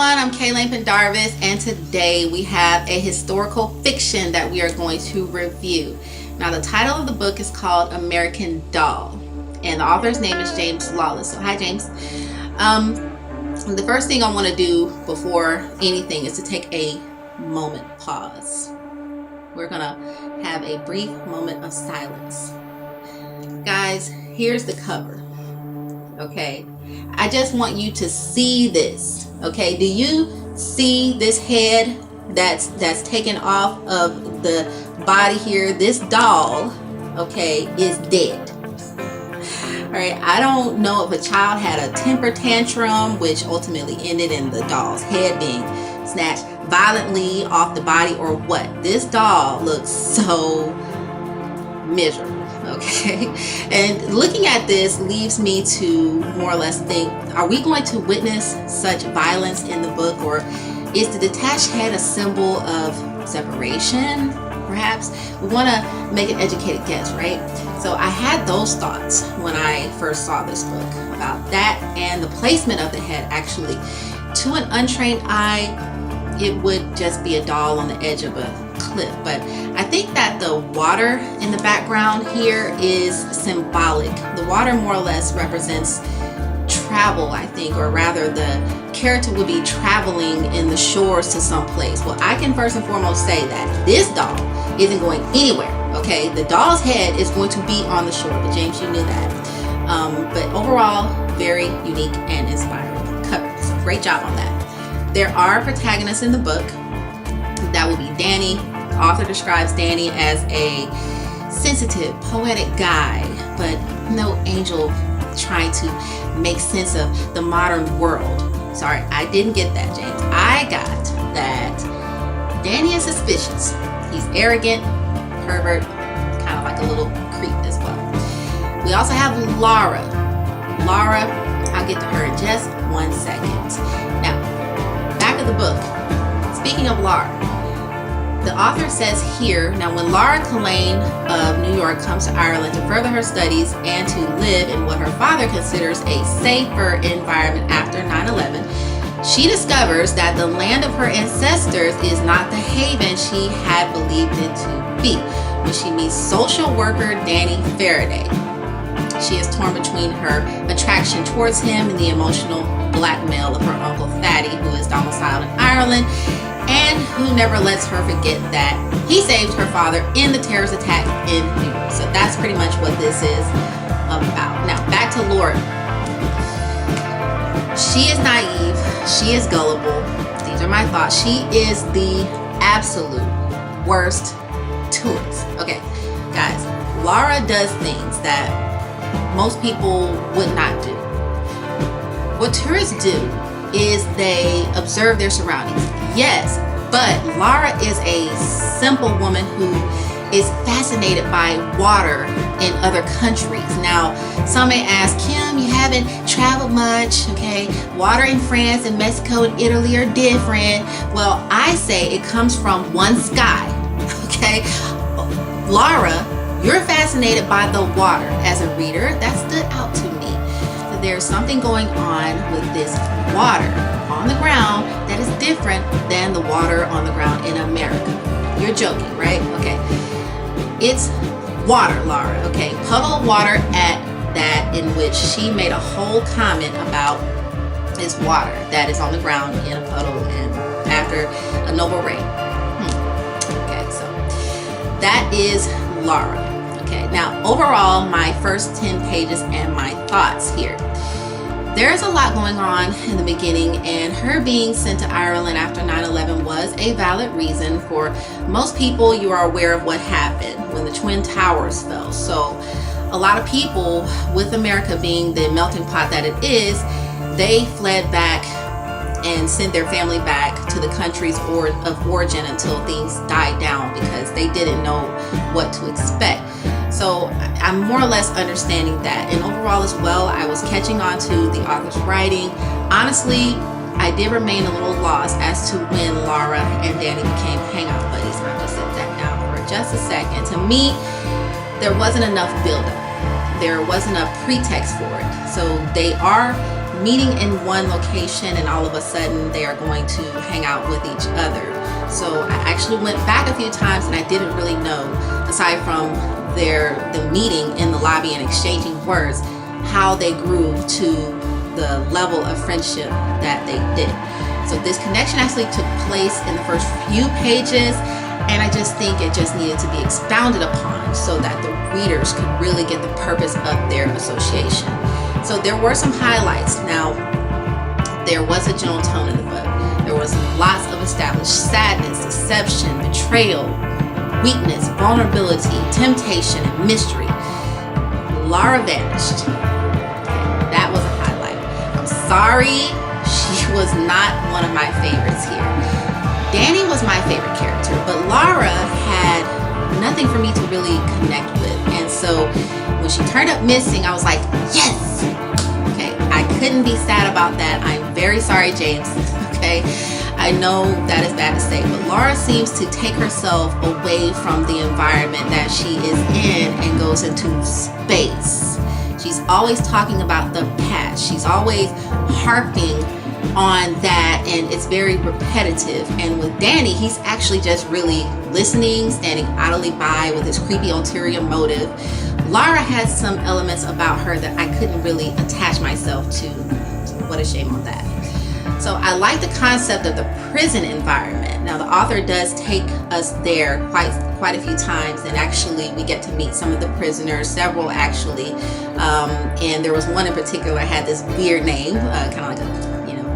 everyone, I'm Kaylin Pendarvis, and today we have a historical fiction that we are going to review. Now, the title of the book is called American Doll, and the author's name is James Lawless. So, hi, James. The first thing I want to do before anything is to take a moment pause. We're going to have a brief moment of silence. Guys, here's the cover. Okay, I just want you to see this. Okay, do you see this head that's taken off of the body here? This doll, okay, is dead. All right, I don't know if a child had a temper tantrum, which ultimately ended in the doll's head being snatched violently off the body, or what. This doll looks so miserable. Okay, and looking at this leaves me to more or less think, are we going to witness such violence in the book, or is the detached head a symbol of separation? Perhaps we want to make an educated guess, right? So I had those thoughts when I first saw this book about that, and the placement of the head. Actually, to an untrained eye, it would just be a doll on the edge of a cliff, but I think that the water in the background here is symbolic. The water more or less represents travel, I think, or rather the character would be traveling in the shores to some place. Well, I can first and foremost say that this doll isn't going anywhere. Okay, the doll's head is going to be on the shore, but James, you knew that. But overall, very unique and inspiring cover. So great job on that. There are protagonists in the book. That will be Danny. The author describes Danny as a sensitive, poetic guy, but no angel trying to make sense of the modern world. Sorry, I didn't get that, James. I got that Danny is suspicious. He's arrogant, pervert, kind of like a little creep as well. We also have Laura. Laura, I'll get to her in just 1 second. Now, back of the book. Speaking of Laura, the author says here, now when Laura Cullen of New York comes to Ireland to further her studies and to live in what her father considers a safer environment after 9/11, she discovers that the land of her ancestors is not the haven she had believed it to be when she meets social worker Danny Faraday. She is torn between her attraction towards him and the emotional blackmail of her uncle Thaddy, who is domiciled in Ireland, and who never lets her forget that he saved her father in the terrorist attack in New York. So that's pretty much what this is about. Now, back to Laura. She is naive. She is gullible. These are my thoughts. She is the absolute worst tourist. Okay, guys, Laura does things that most people would not do. What tourists do is they observe their surroundings. Yes, but Laura is a simple woman who is fascinated by water in other countries. Now, some may ask, Kim, you haven't traveled much, okay? Water in France and Mexico and Italy are different. Well, I say it comes from one sky, okay? Laura, you're fascinated by the water. As a reader, that stood out to me. So there's something going on with this water on the ground that is different than the water on the ground in America. You're joking, right? Okay. It's water, Laura. Okay. Puddle of water at that, in which she made a whole comment about this water that is on the ground in a puddle and after a noble rain. Okay, so that is Laura. Okay, now overall, my first 10 pages and my thoughts here. There's a lot going on in the beginning, and her being sent to Ireland after 9/11 was a valid reason. For most people, you are aware of what happened when the Twin Towers fell. So a lot of people, with America being the melting pot that it is, they fled back and sent their family back to the countries of origin until things died down, because they didn't know what to expect. So I'm more or less understanding that. And overall as well, I was catching on to the author's writing. Honestly, I did remain a little lost as to when Laura and Danny became hangout buddies. I'll just set that down for just a second. To me, there wasn't enough build-up. There wasn't a pretext for it. So they are meeting in one location and all of a sudden they are going to hang out with each other. So I actually went back a few times and I didn't really know, aside from the meeting in the lobby and exchanging words, how they grew to the level of friendship that they did. So this connection actually took place in the first few pages, and I just think it just needed to be expounded upon so that the readers could really get the purpose of their association. So there were some highlights. Now, there was a gentle tone in the book. There was lots of established sadness, deception, betrayal, weakness, vulnerability, temptation, and mystery. Laura vanished. That was a highlight. I'm sorry, she was not one of my favorites here. Danny was my favorite character, but Laura had nothing for me to really connect with. And so when she turned up missing, I was like, yes! Okay, I couldn't be sad about that. I'm very sorry, James. Okay, I know that is bad to say, but Laura seems to take herself away from the environment that she is in and goes into space. She's always talking about the past. She's always harping on that, and it's very repetitive. And with Danny, he's actually just really listening, standing idly by with his creepy ulterior motive. Laura had some elements about her that I couldn't really attach myself to. What a shame on that. So I like the concept of the prison environment. Now the author does take us there quite a few times, and actually we get to meet some of the prisoners, several actually, and there was one in particular had this weird name, kind of like a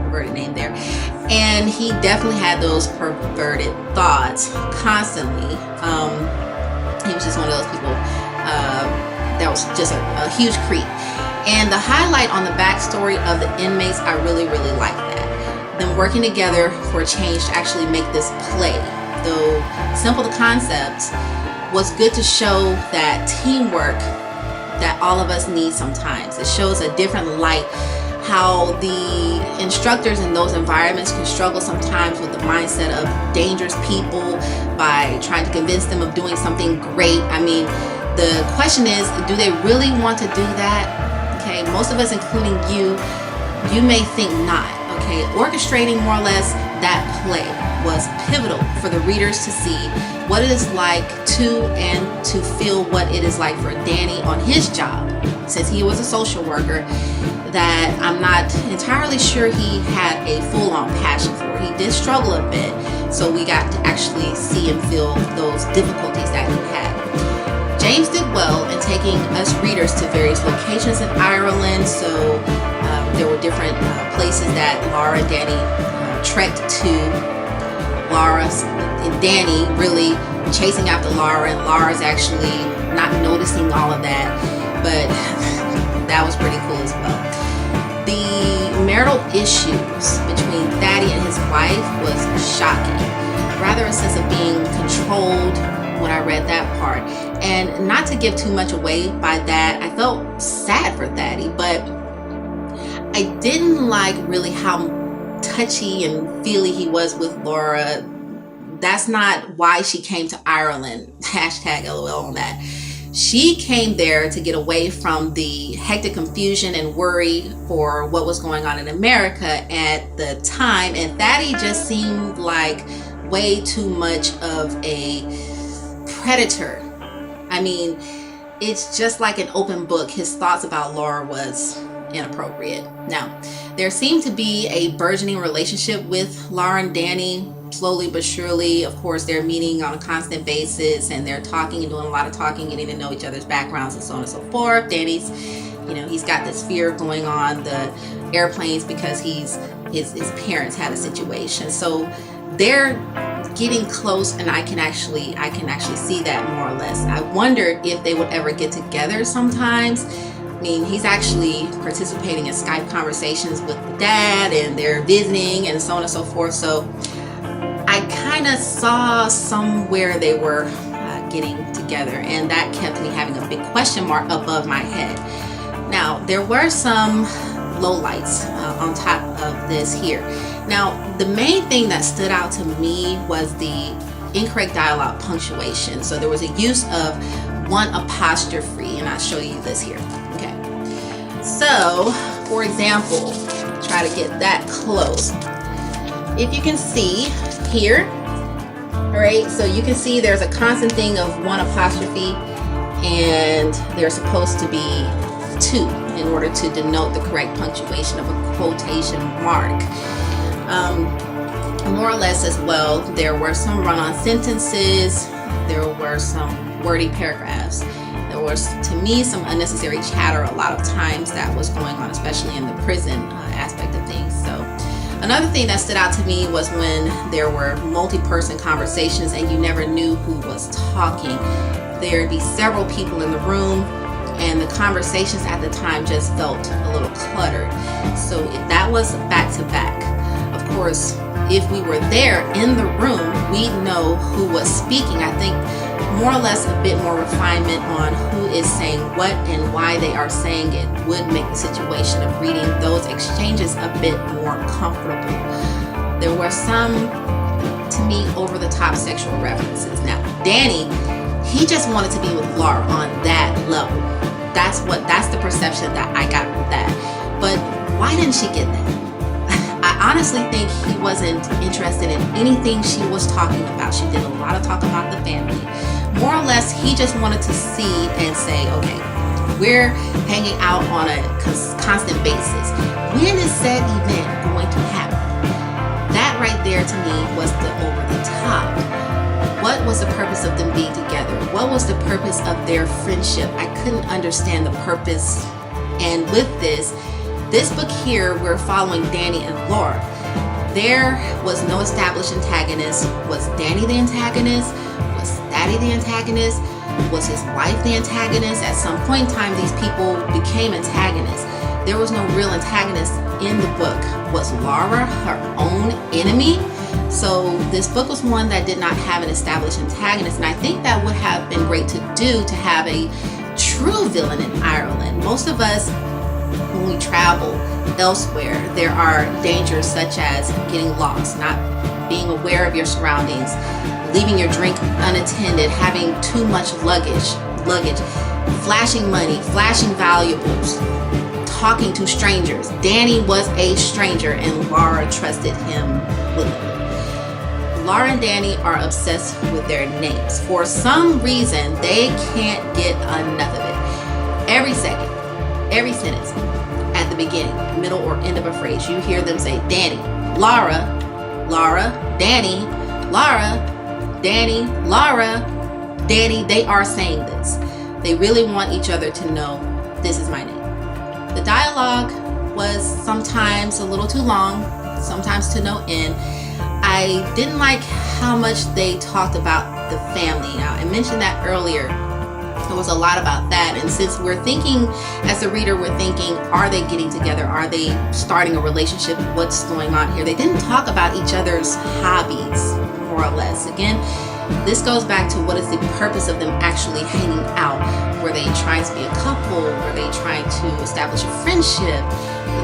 perverted name there, and he definitely had those perverted thoughts constantly. He was just one of those people that was just a huge creep. And the highlight on the backstory of the inmates, I really like that. Them working together for a change to actually make this play. Though simple the concept, was good to show that teamwork that all of us need sometimes. It shows a different light how the instructors in those environments can struggle sometimes with the mindset of dangerous people by trying to convince them of doing something great. I mean, the question is, do they really want to do that? Okay, most of us, including you may think not. Okay, orchestrating more or less that play was pivotal for the readers to see what it is like to feel what it is like for Danny on his job, since he was a social worker, that I'm not entirely sure he had a full-on passion for. He did struggle a bit, so we got to actually see and feel those difficulties that he had. James did well in taking us readers to various locations in Ireland, so there were different places that Laura and Danny trekked to. Laura and Danny really chasing after Laura, and Laura's actually not noticing all of that, but that was pretty cool as well. The marital issues between Thaddy and his wife was shocking. Rather a sense of being controlled when I read that part. And not to give too much away by that, I felt sad for Thaddy, but I didn't like really how touchy and feely he was with Laura. That's not why she came to Ireland. Hashtag LOL on that. She came there to get away from the hectic confusion and worry for what was going on in America at the time, and Thaddy just seemed like way too much of a predator. I mean, it's just like an open book. His thoughts about Laura was inappropriate. Now, there seemed to be a burgeoning relationship with Laura and Danny. Slowly but surely, of course, they're meeting on a constant basis, and they're talking and doing a lot of talking, getting to know each other's backgrounds and so on and so forth. Danny's, he's got this fear going on the airplanes because his parents had a situation. So they're getting close, and I can actually see that more or less. I wondered if they would ever get together sometimes. I mean, he's actually participating in Skype conversations with the dad, and they're visiting and so on and so forth. So I kind of saw somewhere they were getting together, and that kept me having a big question mark above my head. Now, there were some lowlights on top of this here. Now, the main thing that stood out to me was the incorrect dialogue punctuation. So there was a use of one apostrophe, and I'll show you this here. Okay. So, for example, try to get that close. If you can see here, all right, so you can see there's a constant thing of one apostrophe, and there's supposed to be two in order to denote the correct punctuation of a quotation mark. More or less as well, there were some run-on sentences, there were some wordy paragraphs. There was, to me, some unnecessary chatter a lot of times that was going on, especially in the prison aspect of things. So another thing that stood out to me was when there were multi-person conversations and you never knew who was talking. There'd be several people in the room, and the conversations at the time just felt a little cluttered. So that was back to back. Of course, if we were there in the room, we'd know who was speaking. I think more or less a bit more refinement on who is saying what and why they are saying it would make the situation of reading those exchanges a bit more comfortable. There were some, to me, over-the-top sexual references. Now, Danny, he just wanted to be with Laura on that level. That's the perception that I got from that. But why didn't she get that? I honestly think he wasn't interested in anything she was talking about. She did a lot of talk about the family. More or less, he just wanted to see and say, okay, we're hanging out on a constant basis. When is said event going to happen? That right there to me was the over the top. What was the purpose of them being together? What was the purpose of their friendship? I couldn't understand the purpose. And with this book here, we're following Danny and Laura. There was no established antagonist. Was Danny the antagonist? Was Thaddy the antagonist? Was his wife the antagonist? At some point in time, these people became antagonists. There was no real antagonist in the book. Was Laura her own enemy? So this book was one that did not have an established antagonist, and I think that would have been great to do, to have a true villain in Ireland. Most of us, when we travel elsewhere, there are dangers such as getting lost, not being aware of your surroundings, leaving your drink unattended, having too much luggage, flashing money, flashing valuables, talking to strangers. Danny was a stranger and Laura trusted him willingly. Laura and Danny are obsessed with their names. For some reason, they can't get enough of it. Every second, every sentence, at the beginning, middle, or end of a phrase, you hear them say Danny, Laura, Laura, Danny, Laura, Danny, Laura, Danny. They are saying this. They really want each other to know this is my name. The dialogue was sometimes a little too long, sometimes to no end. I didn't like how much they talked about the family. Now, I mentioned that earlier. There was a lot about that, and since we're thinking, as a reader, we're thinking, are they getting together? Are they starting a relationship? What's going on here? They didn't talk about each other's hobbies, more or less. Again, this goes back to what is the purpose of them actually hanging out. Were they trying to be a couple? Were they trying to establish a friendship?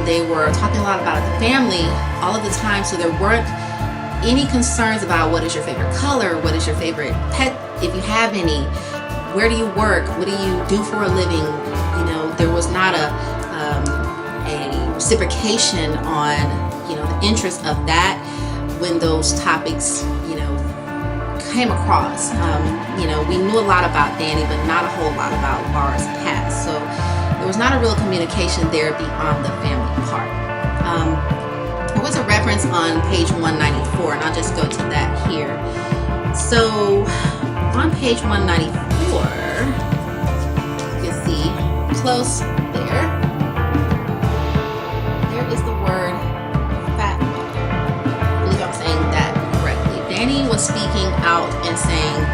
They were talking a lot about the family all of the time, so there weren't any concerns about what is your favorite color, what is your favorite pet, if you have any, where do you work, what do you do for a living. You know, there was not a reciprocation on, you know, the interest of that when those topics, you know, came across. You know, we knew a lot about Danny, but not a whole lot about Laura's past. So there was not a real communication there beyond the family part. There was a reference on page 194, and I'll just go to that here. So on page 194, you can see close there is the word fat. I believe I'm saying that correctly. Danny was speaking out and saying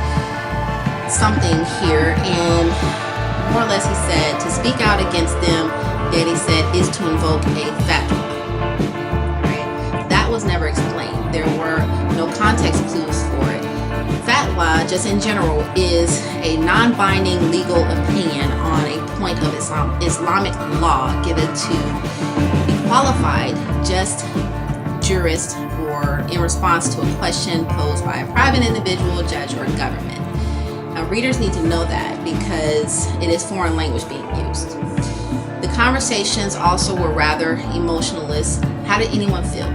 something here, and more or less he said to speak out against them, Danny said, is to invoke a fatwa. That was never explained. There were no context clues for it. Fatwa, just in general, is a non-binding legal opinion on a point of Islamic law given to a qualified, just jurist, or in response to a question posed by a private individual, judge, or government. Now, readers need to know that because it is foreign language being used. The conversations also were rather emotionless. How did anyone feel?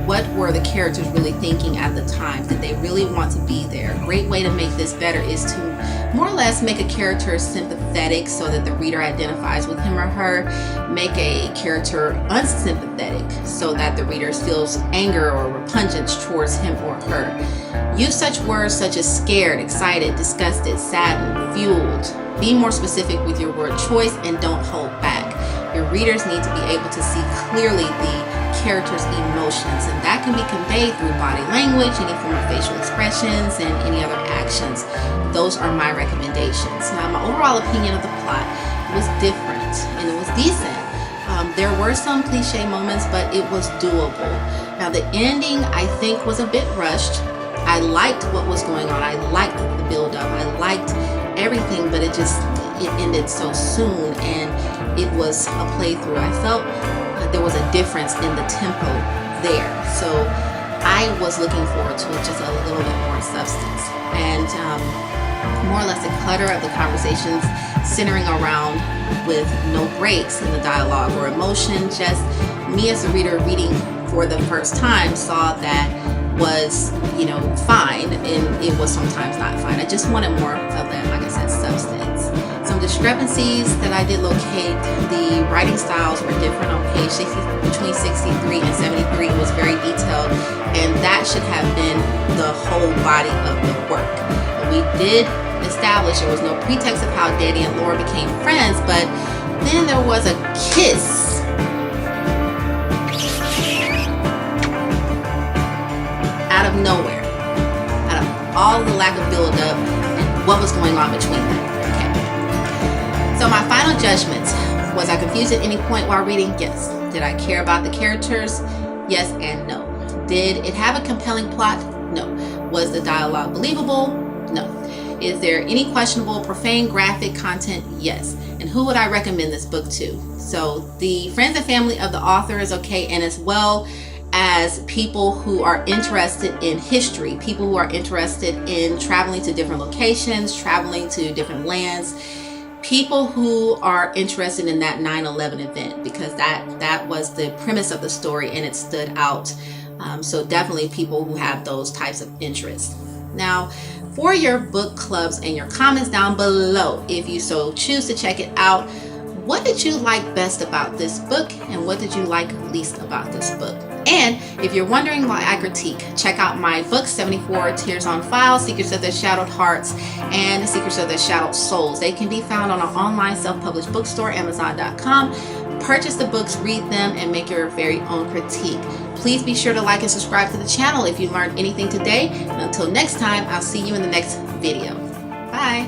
What were the characters really thinking at the time? Did they really want to be there? A great way to make this better is to more or less make a character sympathetic so that the reader identifies with him or her. Make a character unsympathetic so that the reader feels anger or repugnance towards him or her. Use such words such as scared, excited, disgusted, saddened, fueled. Be more specific with your word choice and don't hold back. Your readers need to be able to see clearly the character's emotions, and that can be conveyed through body language, any form of facial expressions, and any other actions. Those are my recommendations. Now, my overall opinion of the plot was different and it was decent. There were some cliche moments, but it was doable. Now, the ending I think was a bit rushed. I liked what was going on. I liked the build-up. I liked everything, but it ended so soon, and it was a playthrough. I felt there was a difference in the tempo there. So I was looking forward to just a little bit more substance. And more or less the clutter of the conversations centering around with no breaks in the dialogue or emotion. Just me as a reader reading for the first time saw that was, fine, and it was sometimes not fine. I just wanted more of that, like I said, substance. Some discrepancies that I did locate. The writing styles were different on page 60, between 63 and 73. It was very detailed, and that should have been the whole body of the work. And we did establish there was no pretext of how Daddy and Laura became friends, but then there was a kiss. Out of nowhere, out of all the lack of build-up and what was going on between them. Okay. So my final judgment, was I confused at any point while reading? Yes. Did I care about the characters? Yes and no. Did it have a compelling plot? No. Was the dialogue believable? No. Is there any questionable, profane, graphic content? Yes. And who would I recommend this book to? So the friends and family of the author is okay, and as well as people who are interested in history, people who are interested in traveling to different locations, traveling to different lands, people who are interested in that 9/11 event, because that was the premise of the story and it stood out. So definitely people who have those types of interests. Now, for your book clubs and your comments down below, if you so choose to check it out, what did you like best about this book and what did you like least about this book? And if you're wondering why I critique, check out my books, 74 Tears on File, Secrets of the Shadowed Hearts, and Secrets of the Shadowed Souls. They can be found on our online self-published bookstore, Amazon.com. Purchase the books, read them, and make your very own critique. Please be sure to like and subscribe to the channel if you learned anything today. And until next time, I'll see you in the next video. Bye.